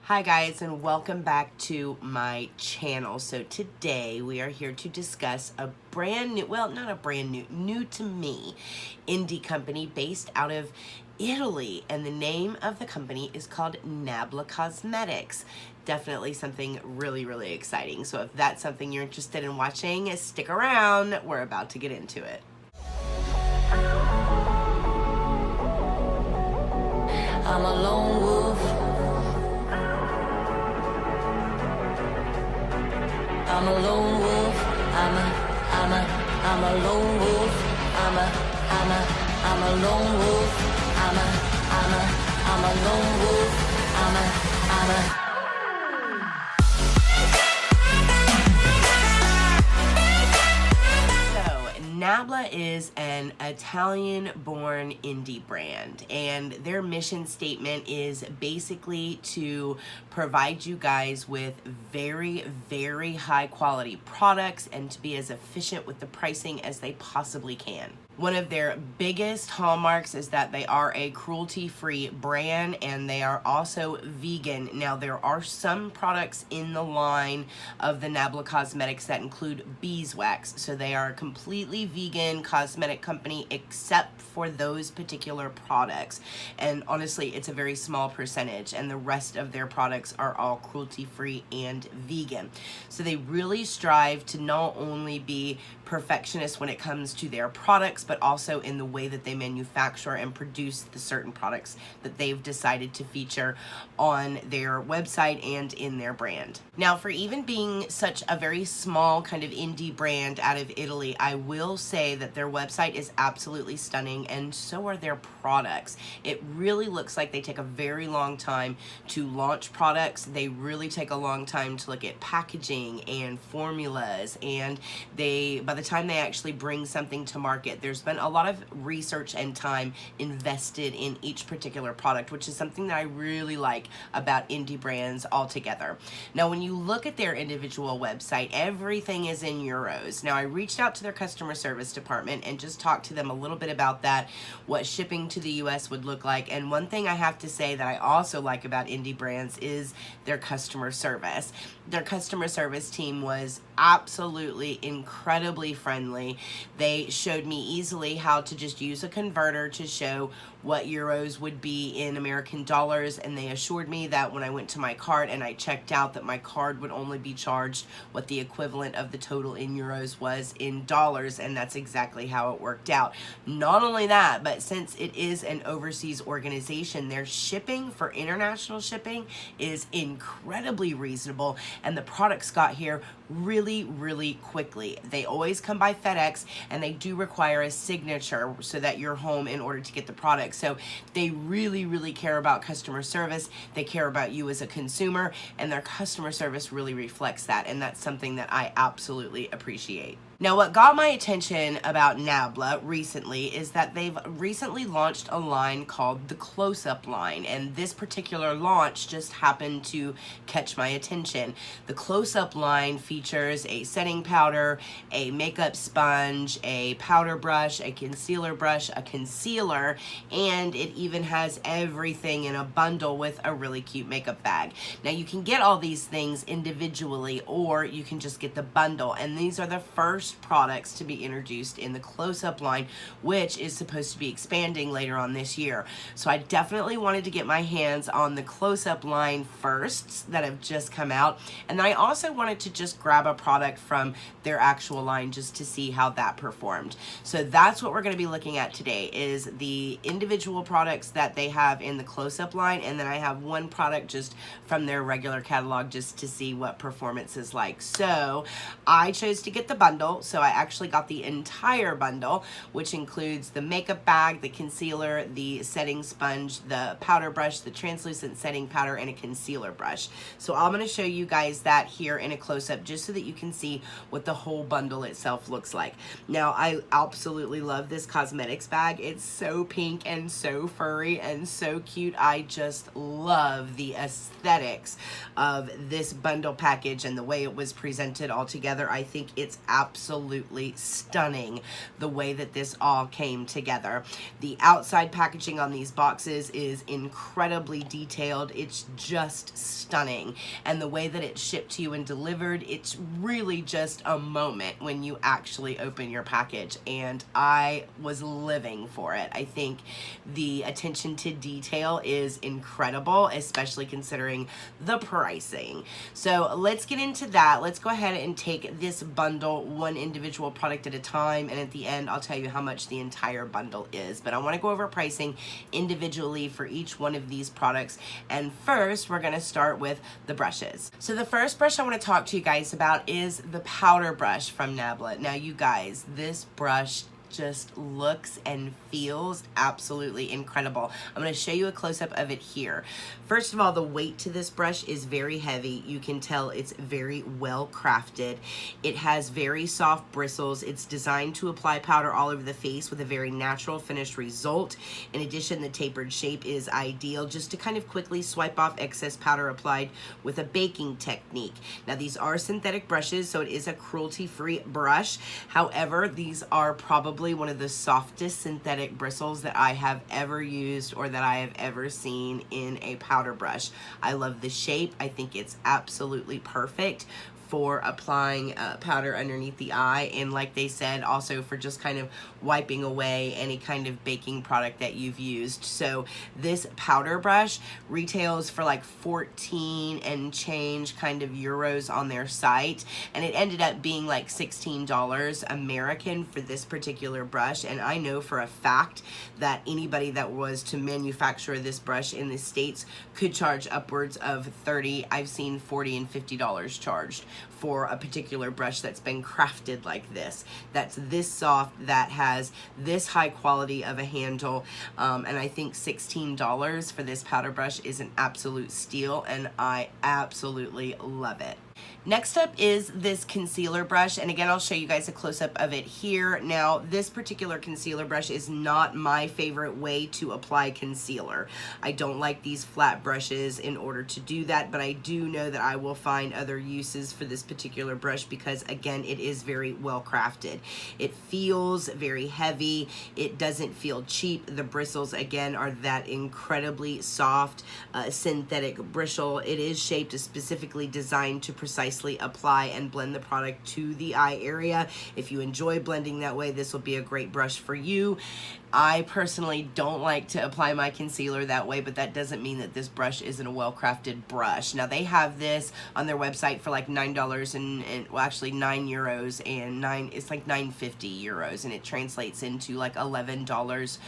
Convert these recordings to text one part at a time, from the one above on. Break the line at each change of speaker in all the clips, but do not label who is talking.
Hi guys, and welcome back to my channel. So today we are here to discuss a brand new, well, not a brand new, new to me, indie company based out of Italy, and the name of the company is called NABLA Cosmetics. Definitely something really exciting. So if that's something you're interested in watching, stick around. We're about to get into it.
I'm a lone wolf. I'm a lone wolf. I'm a lone wolf. I'm a lone wolf. I'm a lone wolf. I'm a
NABLA is an Italian-born indie brand, and their mission statement is basically to provide you guys with very high quality products and to be as efficient with the pricing as they possibly can. One of their biggest hallmarks is that they are a cruelty-free brand, and they are also vegan. Now, there are some products in the line of the NABLA Cosmetics that include beeswax, so they are a completely vegan cosmetic company except for those particular products. And honestly, it's a very small percentage, and the rest of their products are all cruelty-free and vegan. So they really strive to not only be perfectionists when it comes to their products, but also in the way that they manufacture and produce the certain products that they've decided to feature on their website and in their brand. Now, for even being such a very small kind of indie brand out of Italy, I will say that their website is absolutely stunning, and so are their products. It really looks like they take a very long time to launch products. They really take a long time to look at packaging and formulas, and by the time they actually bring something to market, there's been a lot of research and time invested in each particular product, which is something that I really like about indie brands altogether. Now, when you look at their individual website, everything is in euros. Now, I reached out to their customer service department and just talked to them a little bit about that, what shipping to the US would look like. And one thing I have to say that I also like about indie brands is their customer service. Their customer service team was absolutely incredibly friendly. They showed me easily how to just use a converter to show what euros would be in American dollars, and they assured me that when I went to my card and I checked out, that my card would only be charged what the equivalent of the total in euros was in dollars, and that's exactly how it worked out. Not only that, but since it is an overseas organization, their shipping for international shipping is incredibly reasonable, and the products got here really quickly. They always come by FedEx, and they do require a signature so that you're home in order to get the product. So they really care about customer service. They care about you as a consumer, and their customer service really reflects that, and that's something that I absolutely appreciate. Now, what got my attention about NABLA recently is that they've recently launched a line called the Close-Up line, and this particular launch just happened to catch my attention. The Close-Up line features a setting powder, a makeup sponge, a powder brush, a concealer brush, a concealer, and it even has everything in a bundle with a really cute makeup bag. Now, you can get all these things individually, or you can just get the bundle, and these are the first products to be introduced in the Close-Up line, which is supposed to be expanding later on this year. So I definitely wanted to get my hands on the Close-Up line first that have just come out, and then I also wanted to just grab a product from their actual line just to see how that performed. So that's what we're going to be looking at today, is the individual products that they have in the Close-Up line, and then I have one product just from their regular catalog just to see what performance is like. So I chose to get the bundle. So I actually got the entire bundle, which includes the makeup bag, the concealer, the setting sponge, the powder brush, the translucent setting powder, and a concealer brush. So I'm going to show you guys that here in a close-up just so that you can see what the whole bundle itself looks like. Now, I absolutely love this cosmetics bag. It's so pink and so furry and so cute. I just love the aesthetics of this bundle package and the way it was presented all together. I think it's absolutely absolutely stunning the way that this all came together. The outside packaging on these boxes is incredibly detailed. It's just stunning. And the way that it's shipped to you and delivered, it's really just a moment when you actually open your package. And I was living for it. I think the attention to detail is incredible, especially considering the pricing. So let's get into that. Let's go ahead and take this bundle one individual product at a time, and at the end I'll tell you how much the entire bundle is. But I want to go over pricing individually for each one of these products. And first we're going to start with the brushes. So the first brush I want to talk to you guys about is the powder brush from NABLA. Now you guys, this brush just looks and feels absolutely incredible. I'm going to show you a close-up of it here. First of all, the weight to this brush is very heavy. You can tell it's very well crafted. It has very soft bristles. It's designed to apply powder all over the face with a very natural finished result. In addition, the tapered shape is ideal just to kind of quickly swipe off excess powder applied with a baking technique. Now these are synthetic brushes, so it is a cruelty-free brush. However, these are probably one of the softest synthetic bristles that I have ever used or that I have ever seen in a powder brush. I love the shape. I think it's absolutely perfect for applying powder underneath the eye, and like they said, also for just kind of wiping away any kind of baking product that you've used. So this powder brush retails for like 14 and change kind of euros on their site, and it ended up being like $16 American for this particular brush. And I know for a fact that anybody that was to manufacture this brush in the States could charge upwards of $30. I've seen $40 and $50 charged for a particular brush that's been crafted like this, that's this soft, that has this high quality of a handle, and I think $16 for this powder brush is an absolute steal, and I absolutely love it. Next up is this concealer brush, and again I'll show you guys a close-up of it here. Now this particular concealer brush is not my favorite way to apply concealer. I don't like these flat brushes in order to do that, but I do know that I will find other uses for this particular brush because again it is very well crafted. It feels very heavy, it doesn't feel cheap. The bristles again are that incredibly soft synthetic bristle. It is shaped specifically designed to precisely apply and blend the product to the eye area. If you enjoy blending that way, this will be a great brush for you. I personally don't like to apply my concealer that way, but that doesn't mean that this brush isn't a well-crafted brush. Now they have this on their website for like $9 and well actually €9 and it's like 9.50 euros, and it translates into like $11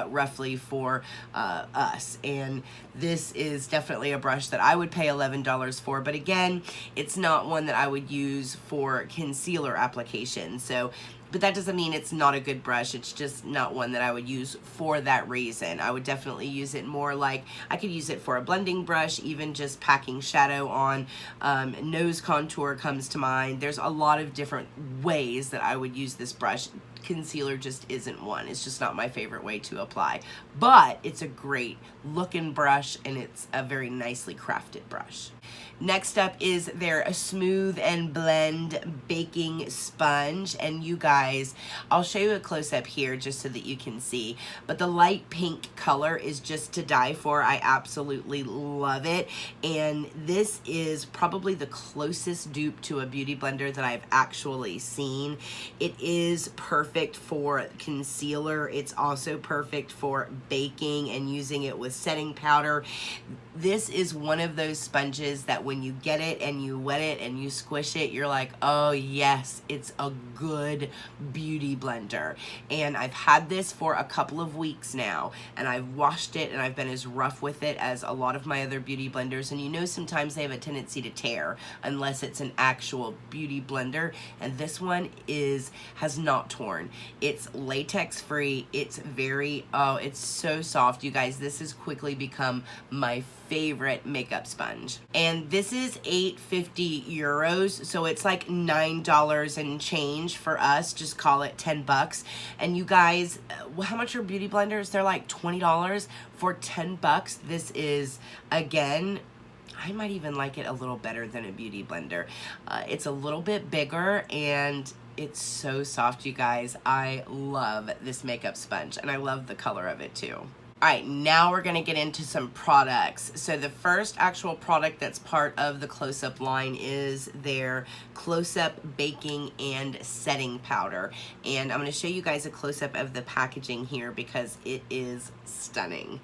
roughly for us. And this is definitely a brush that I would pay $11 for, but again, it's not one that I would use for concealer application. So but that doesn't mean it's not a good brush. It's just not one that I would use for that reason. I would definitely use it more like, I could use it for a blending brush, even just packing shadow on. Nose contour comes to mind. There's a lot of different ways that I would use this brush. Concealer just isn't one. It's just not my favorite way to apply. But it's a great looking brush, and it's a very nicely crafted brush. Next up is their Smooth and Blend Baking Sponge. And you guys, I'll show you a close-up here just so that you can see. But the light pink color is just to die for. I absolutely love it. And this is probably the closest dupe to a beauty blender that I've actually seen. It is perfect for concealer. It's also perfect for baking and using it with setting powder. This is one of those sponges that when you get it and you wet it and you squish it, you're like, oh yes, it's a good beauty blender. And I've had this for a couple of weeks now, and I've washed it and I've been as rough with it as a lot of my other beauty blenders. And you know, sometimes they have a tendency to tear unless it's an actual beauty blender, and this one has not torn. It's latex free. It's very, oh, it's so soft. You guys, this has quickly become my favorite makeup sponge. And this is 8.50 euros, so it's like $9 and change for us. Just call it 10 bucks. And you guys, how much are beauty blenders? They're like $20 for 10 bucks. This is, again, I might even like it a little better than a beauty blender. It's a little bit bigger, and it's so soft, you guys. I love this makeup sponge, and I love the color of it too. All right, now we're gonna get into some products. So the first actual product that's part of the Close-Up line is their Close-Up Baking and Setting Powder. And I'm gonna show you guys a close-up of the packaging here because it is stunning.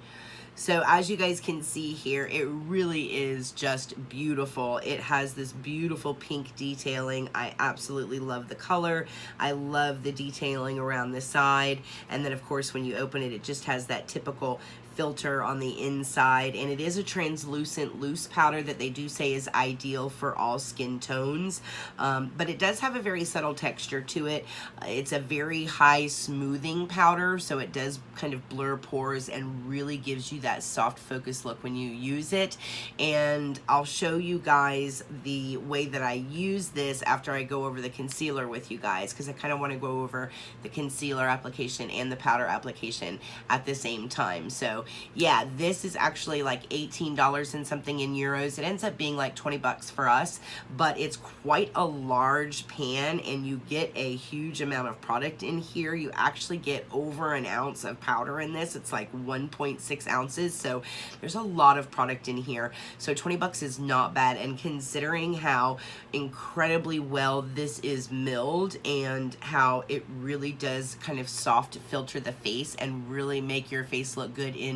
So as you guys can see here, it really is just beautiful. It has this beautiful pink detailing. I absolutely love the color. I love the detailing around the side. And then of course, when you open it, it just has that typical filter on the inside, and it is a translucent loose powder that they do say is ideal for all skin tones, but it does have a very subtle texture to it. It's a very high smoothing powder, so it does kind of blur pores and really gives you that soft focus look when you use it. And I'll show you guys the way that I use this after I go over the concealer with you guys, because I kind of want to go over the concealer application and the powder application at the same time. So yeah, this is actually like $18 and something in euros. It ends up being like 20 bucks for us, but it's quite a large pan and you get a huge amount of product in here. You actually get over an ounce of powder in this. It's like 1.6 ounces. So there's a lot of product in here. So 20 bucks is not bad. And considering how incredibly well this is milled and how it really does kind of soft filter the face and really make your face look good in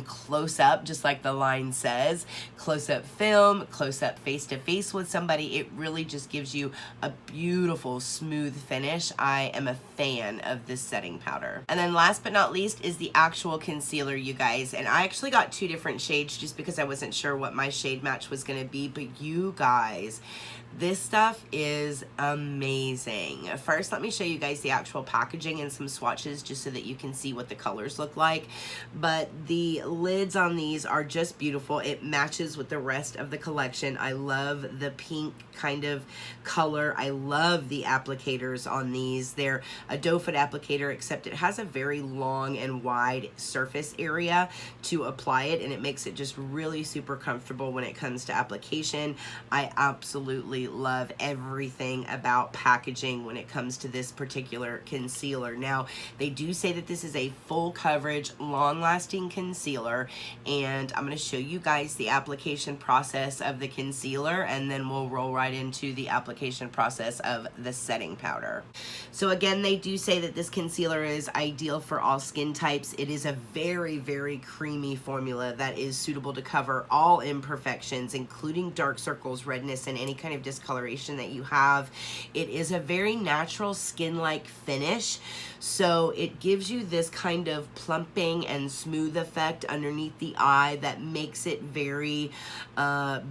close up, just like the line says, close up film, close up face to face with somebody. It really just gives you a beautiful smooth finish. I am a fan of this setting powder. And then last but not least is the actual concealer, you guys. And I actually got two different shades just because I wasn't sure what my shade match was going to be, but you guys, this stuff is amazing. First, let me show you guys the actual packaging and some swatches just so that you can see what the colors look like. But the lids on these are just beautiful. It matches with the rest of the collection. I love the pink kind of color. I love the applicators on these. They're a doe foot applicator, except it has a very long and wide surface area to apply it, and it makes it just really super comfortable when it comes to application. I absolutely love everything about packaging when it comes to this particular concealer. Now, they do say that this is a full coverage, long-lasting concealer, and I'm going to show you guys the application process of the concealer, and then we'll roll right into the application process of the setting powder. So again, they do say that this concealer is ideal for all skin types. It is a very, very creamy formula that is suitable to cover all imperfections, including dark circles, redness, and any kind of discoloration that you have. It is a very natural skin-like finish, so it gives you this kind of plumping and smooth effect underneath the eye that makes it very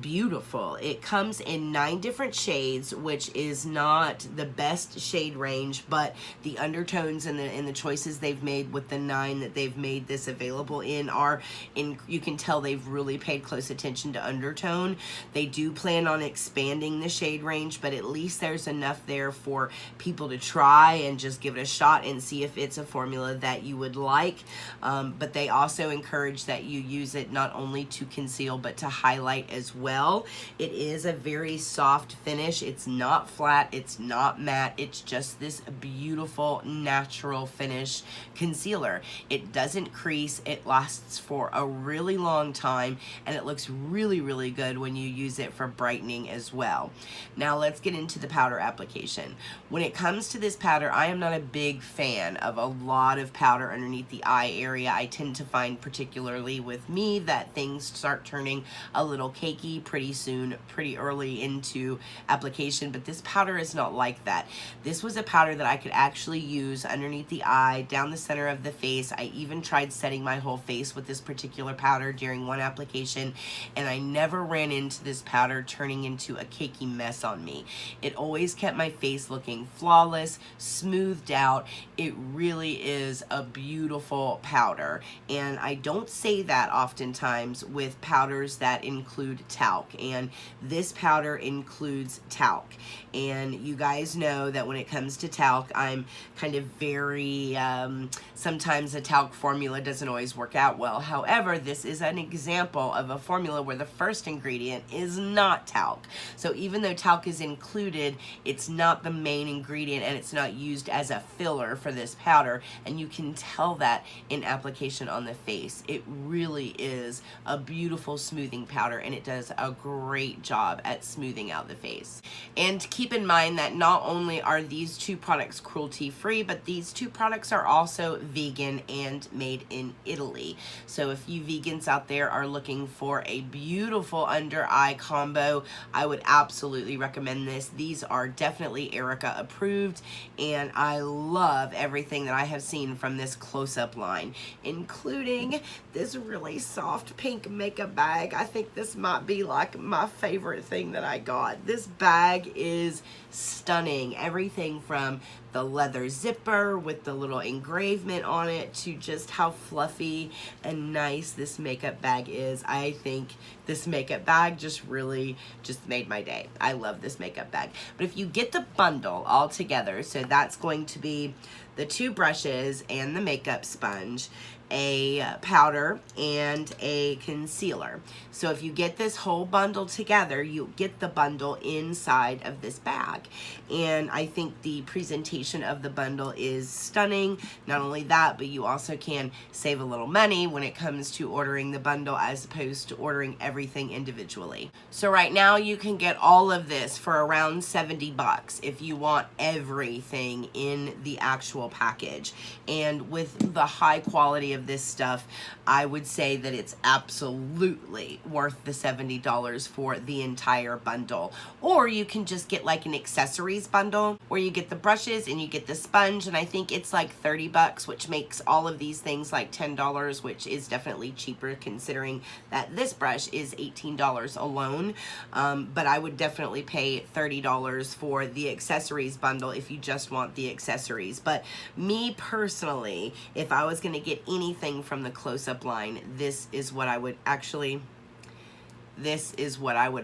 beautiful. It comes in 9 different shades, which is not the best shade range, but the undertones and the choices they've made with the 9 that they've made this available in are you can tell they've really paid close attention to undertone. They do plan on expanding the shade range, but at least there's enough there for people to try and just give it a shot and see if it's a formula that you would like. But they also encourage that you use it not only to conceal but to highlight as well. It is a very soft finish. It's not flat, it's not matte, it's just this beautiful natural finish concealer. It doesn't crease, it lasts for a really long time, and it looks really, really good when you use it for brightening as well. Now let's get into the powder application. When it comes to this powder, I am not a big fan of a lot of powder underneath the eye area. I tend to find, particularly with me, that things start turning a little cakey pretty soon, pretty early into application, but this powder is not like that. This was a powder that I could actually use underneath the eye, down the center of the face. I even tried setting my whole face with this particular powder during one application, and I never ran into this powder turning into a cakey mess on me. It always kept my face looking flawless, smoothed out. It really is a beautiful powder, and I don't say that oftentimes with powders that include talc, and this powder includes talc. And you guys know that when it comes to talc, I'm kind of very, sometimes a talc formula doesn't always work out well. However, this is an example of a formula where the first ingredient is not talc. So even though talc is included, it's not the main ingredient, and it's not used as a filler for this powder, and you can tell that in application on the face. It really is a beautiful smoothing powder, and it does a great job at smoothing out the face. And keep in mind that not only are these two products cruelty free, but these two products are also vegan and made in Italy. So if you vegans out there are looking for a beautiful under eye combo, I would absolutely recommend this. These are definitely Erika approved, and I love everything that I have seen from this close-up line, including this really soft pink makeup bag. I think this might be like my favorite thing that I got. This bag is stunning. Everything from the leather zipper with the little engravement on it to just how fluffy and nice this makeup bag is. I think this makeup bag just really just made my day. I love this makeup bag. But if you get the bundle all together, so that's going to be the 2 brushes and the makeup sponge, a powder, and a concealer. So if you get this whole bundle together, you get the bundle inside of this bag. And I think the presentation of the bundle is stunning. Not only that, but you also can save a little money when it comes to ordering the bundle as opposed to ordering everything individually. So right now you can get all of this for around 70 bucks if you want everything in the actual package. And with the high quality of this stuff, I would say that it's absolutely worth the $70 for the entire bundle. Or you can just get like an accessories bundle where you get the brushes and you get the sponge, and I think it's like 30 bucks, which makes all of these things like $10, which is definitely cheaper considering that this brush is $18 alone. But I would definitely pay $30 for the accessories bundle if you just want the accessories. But me personally, if I was going to get anything from the close-up line, this is what I would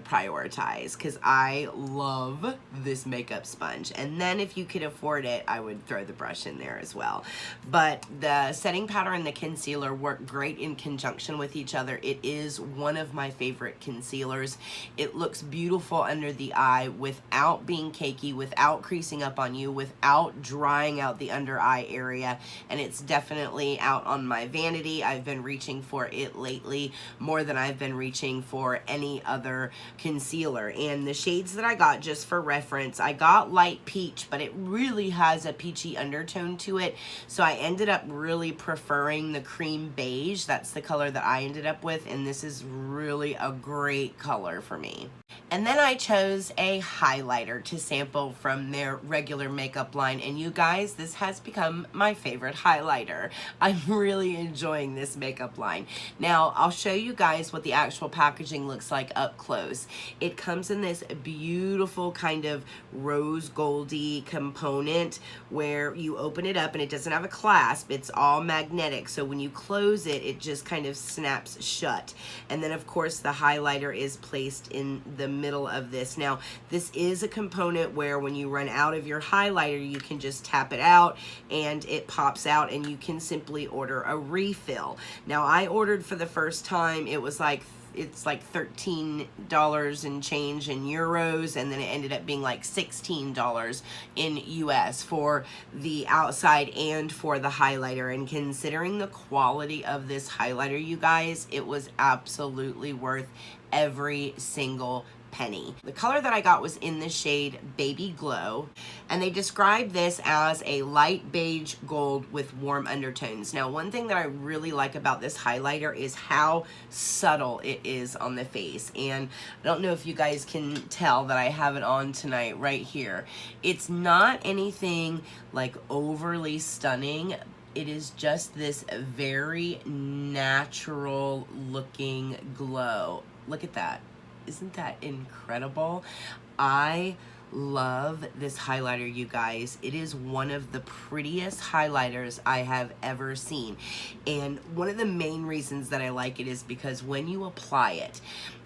prioritize, because I love this makeup sponge. And then if you could afford it, I would throw the brush in there as well. But the setting powder and the concealer work great in conjunction with each other. It is one of my favorite concealers. It looks beautiful under the eye without being cakey, without creasing up on you, without drying out the under eye area. And it's definitely out on my vanity. I've been reaching for it lately more than I've been reaching for any other concealer. And the shades that I got, just for reference, I got light peach, but it really has a peachy undertone to it, so I ended up really preferring the cream beige. That's the color that I ended up with, and this is really a great color for me. And then I chose a highlighter to sample from their regular makeup line, and you guys, this has become my favorite highlighter. I'm really enjoying this makeup line. Now I'll show you guys what the actual packaging looks like up close. It comes in this beautiful kind of rose goldy component where you open it up and it doesn't have a clasp. It's all magnetic, so when you close it, it just kind of snaps shut. And then of course the highlighter is placed in the middle of this. Now this is a component where when you run out of your highlighter, you can just tap it out and it pops out, and you can simply order a refill. Now I ordered for the first time, it's like $13 and change in euros, and then it ended up being like $16 in US for the outside and for the highlighter. And considering the quality of this highlighter, you guys, it was absolutely worth every single penny. The color that I got was in the shade Baby Glow, and they describe this as a light beige gold with warm undertones. Now, one thing that I really like about this highlighter is how subtle it is on the face, and I don't know if you guys can tell that I have it on tonight right here. It's not anything like overly stunning. It is just this very natural looking glow. Look at that. Isn't that incredible? I love this highlighter, you guys. It is one of the prettiest highlighters I have ever seen. And one of the main reasons that I like it is because when you apply it,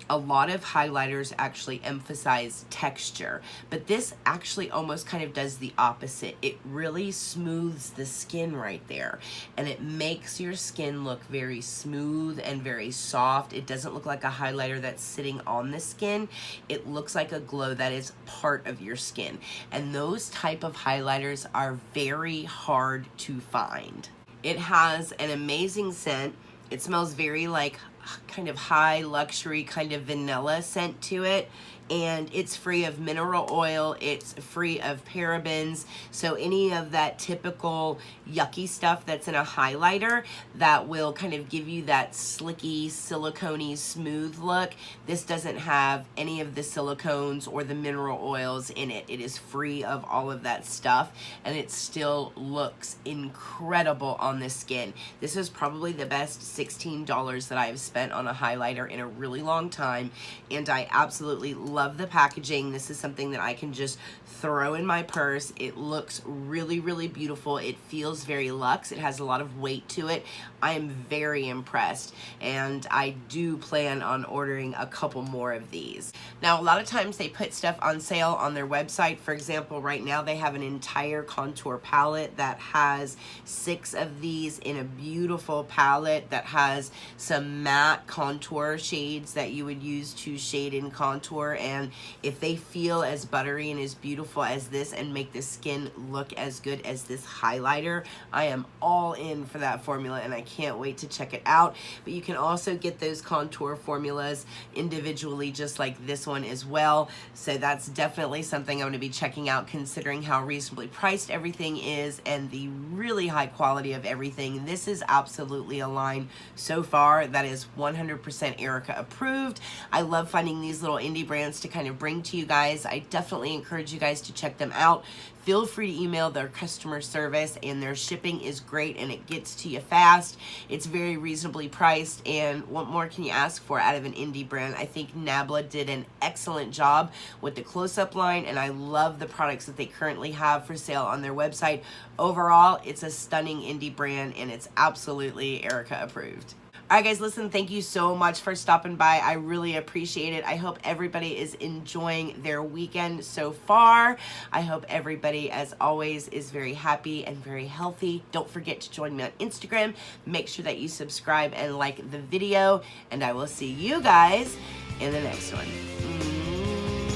a lot of highlighters actually emphasize texture, but this actually almost kind of does the opposite. It really smooths the skin right there, and it makes your skin look very smooth and very soft. It doesn't look like a highlighter that's sitting on the skin. It looks like a glow that is part of your skin, and those type of highlighters are very hard to find. It has an amazing scent. It smells very like kind of high luxury kind of vanilla scent to it, and it's free of mineral oil, it's free of parabens, so any of that typical yucky stuff that's in a highlighter that will kind of give you that slicky, silicone-y, smooth look, this doesn't have any of the silicones or the mineral oils in it. It is free of all of that stuff, and it still looks incredible on the skin. This is probably the best $16 that I've spent on a highlighter in a really long time, and I absolutely love the packaging. This is something that I can just throw in my purse. It looks really, really beautiful. It feels very luxe. It has a lot of weight to it. I am very impressed, and I do plan on ordering a couple more of these. Now, a lot of times they put stuff on sale on their website. For example, right now they have an entire contour palette that has 6 of these in a beautiful palette that has some matte contour shades that you would use to shade in contour, and if they feel as buttery and as beautiful as this and make the skin look as good as this highlighter, I am all in for that formula, and I can't wait to check it out. But you can also get those contour formulas individually just like this one as well, so that's definitely something I'm going to be checking out, considering how reasonably priced everything is and the really high quality of everything. This is absolutely a line so far that is 100% Erika approved. I love finding these little indie brands to kind of bring to you guys. I definitely encourage you guys to check them out. Feel free to email their customer service, and their shipping is great and it gets to you fast. It's very reasonably priced, and what more can you ask for out of an indie brand? I think NABLA did an excellent job with the close-up line, and I love the products that they currently have for sale on their website. Overall, it's a stunning indie brand, and it's absolutely Erika approved. All right, guys, listen, thank you so much for stopping by. I really appreciate it. I hope everybody is enjoying their weekend so far. I hope everybody, as always, is very happy and very healthy. Don't forget to join me on Instagram. Make sure that you subscribe and like the video, and I will see you guys in the next one.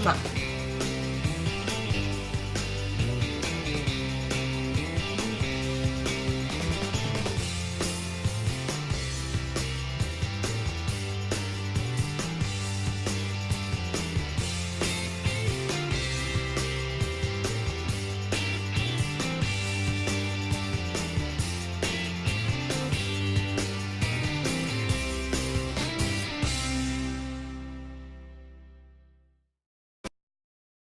Mwah.